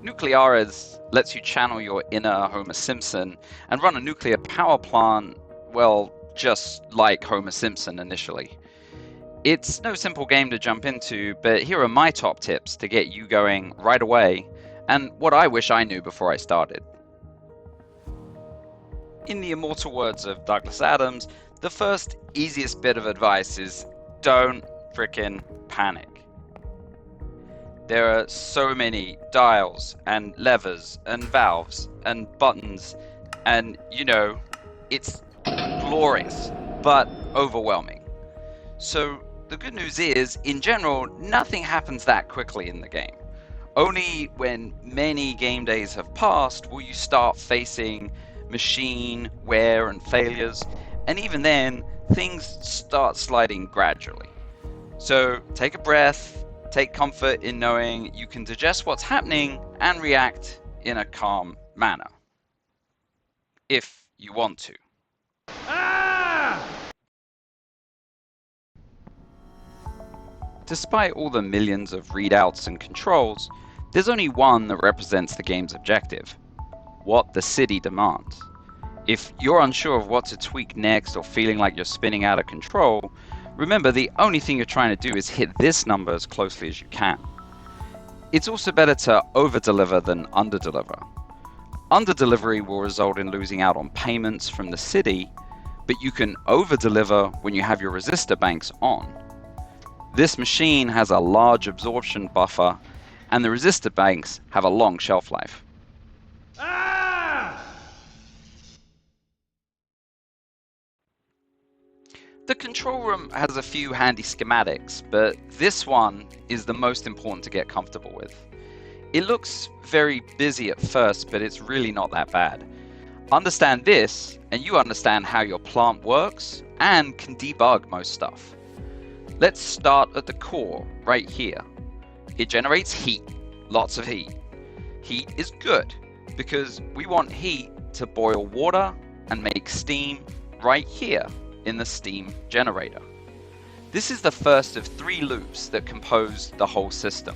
Nuclearis lets you channel your inner Homer Simpson and run a nuclear power plant, well, just like Homer Simpson initially. It's no simple game to jump into, but here are my top tips to get you going right away, and what I wish I knew before I started. In the immortal words of Douglas Adams, the first easiest bit of advice is don't frickin' panic. There are so many dials and levers and valves and buttons, and it's glorious but overwhelming. So the good news is, in general, nothing happens that quickly in the game. Only when many game days have passed will you start facing machine wear and failures, and even then, things start sliding gradually. So take a breath, take comfort in knowing you can digest what's happening and react in a calm manner. If you want to. Despite all the millions of readouts and controls, there's only one that represents the game's objective: what the city demands. If you're unsure of what to tweak next or feeling like you're spinning out of control, remember the only thing you're trying to do is hit this number as closely as you can. It's also better to over-deliver than under-deliver. Under-delivery will result in losing out on payments from the city, but you can over-deliver when you have your resistor banks on. This machine has a large absorption buffer, and the resistor banks have a long shelf life. The control room has a few handy schematics, but this one is the most important to get comfortable with. It looks very busy at first, but it's really not that bad. Understand this, and you understand how your plant works and can debug most stuff. Let's start at the core, right here. It generates heat, lots of heat. Heat is good, because we want heat to boil water and make steam right here in the steam generator. This is the first of 3 loops that compose the whole system.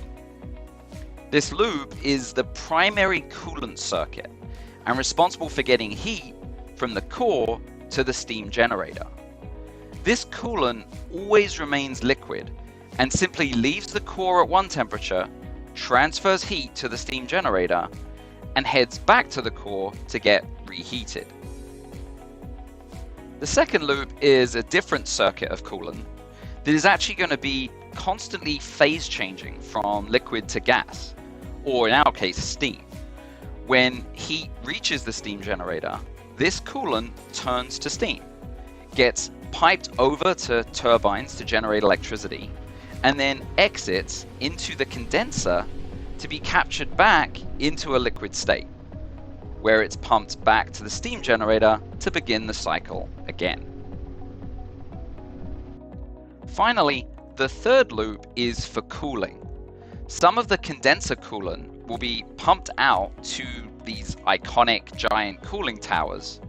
This loop is the primary coolant circuit and responsible for getting heat from the core to the steam generator. This coolant always remains liquid and simply leaves the core at one temperature, transfers heat to the steam generator, and heads back to the core to get reheated. The second loop is a different circuit of coolant that is actually going to be constantly phase changing from liquid to gas, or in our case, steam. When heat reaches the steam generator, this coolant turns to steam, gets piped over to turbines to generate electricity, and then exits into the condenser to be captured back into a liquid state, where it's pumped back to the steam generator to begin the cycle again. Finally, the third loop is for cooling. Some of the condenser coolant will be pumped out to these iconic giant cooling towers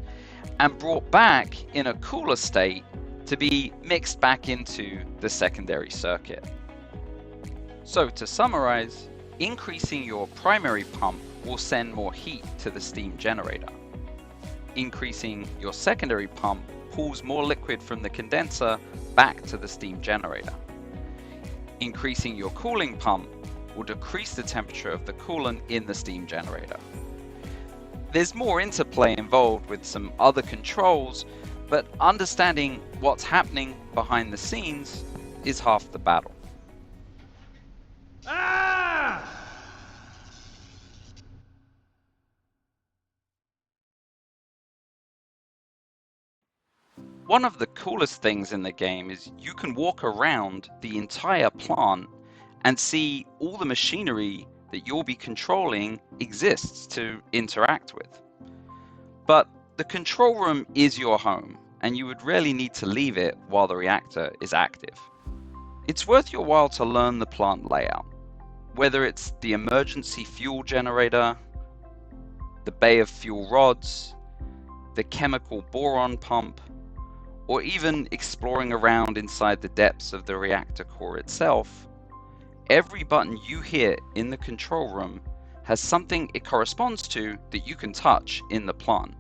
and brought back in a cooler state to be mixed back into the secondary circuit. So to summarize, increasing your primary pump will send more heat to the steam generator. Increasing your secondary pump pulls more liquid from the condenser back to the steam generator. Increasing your cooling pump will decrease the temperature of the coolant in the steam generator. There's more interplay involved with some other controls, but understanding what's happening behind the scenes is half the battle. One of the coolest things in the game is you can walk around the entire plant and see all the machinery that you'll be controlling exists to interact with. But the control room is your home, and you would rarely need to leave it while the reactor is active. It's worth your while to learn the plant layout, whether it's the emergency fuel generator, the bay of fuel rods, the chemical boron pump, or even exploring around inside the depths of the reactor core itself. Every button you hit in the control room has something it corresponds to that you can touch in the plant.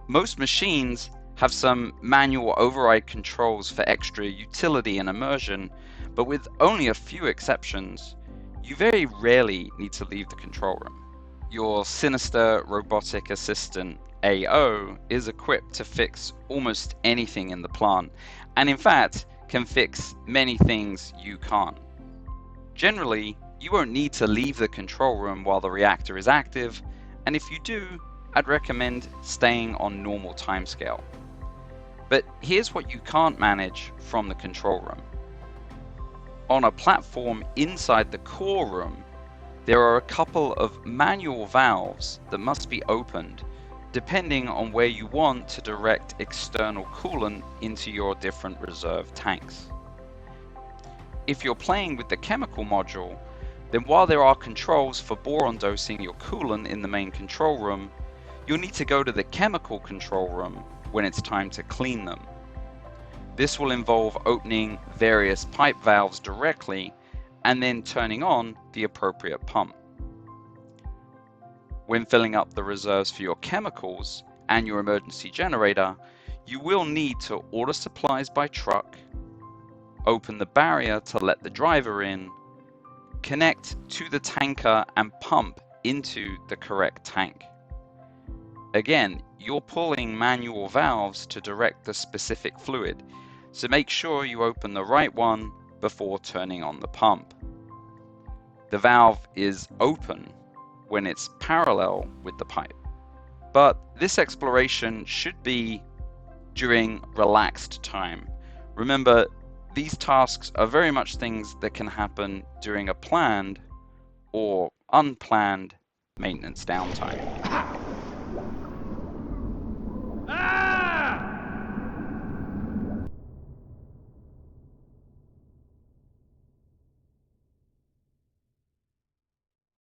Most machines have some manual override controls for extra utility and immersion, but with only a few exceptions, you very rarely need to leave the control room. Your sinister robotic assistant, AO, is equipped to fix almost anything in the plant, and in fact, can fix many things you can't. Generally, you won't need to leave the control room while the reactor is active, and if you do, I'd recommend staying on normal timescale. But here's what you can't manage from the control room. On a platform inside the core room, there are a couple of manual valves that must be opened depending on where you want to direct external coolant into your different reserve tanks. If you're playing with the chemical module, then while there are controls for boron dosing your coolant in the main control room, you'll need to go to the chemical control room when it's time to clean them. This will involve opening various pipe valves directly and then turning on the appropriate pump. When filling up the reserves for your chemicals and your emergency generator, you will need to order supplies by truck, open the barrier to let the driver in, connect to the tanker and pump into the correct tank. Again, you're pulling manual valves to direct the specific fluid, so make sure you open the right one before turning on the pump. The valve is open when it's parallel with the pipe, but this exploration should be during relaxed time. Remember, these tasks are very much things that can happen during a planned or unplanned maintenance downtime.